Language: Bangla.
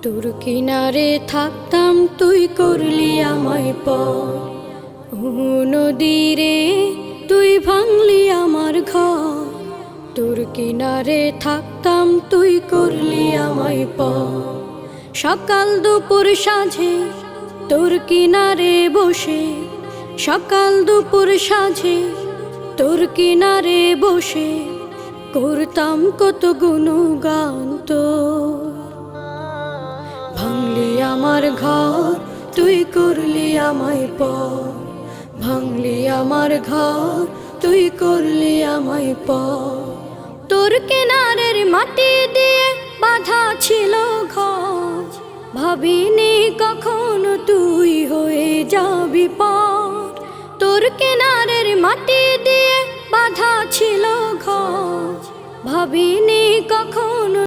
তোর কিনারে থাকতাম তুই করলি আমায় পর, নদীরে তুই ভাঙলি আমার ঘর। তোর কিনারে থাকতাম তুই করলি আমায় পর, সকাল দুপুর সাঁঝে তোর কিনারে বসে, সকাল দুপুর সাঁঝে তোর কিনারে বসে করতাম কত গুণগান তোর। ভাঙলি আমার ঘর তুই করলি আমায় পর, ভাঙলি আমার ঘর তুই করলি আমায় পর। তোর কিনারের মাটি দিয়ে বাঁধা ছিল ঘর, ভাবিনি কখনো তুই হয়ে যাবি পর। তোর কিনারের মাটি দিয়ে বাঁধা ছিল ঘর, ভাবিনি কখনো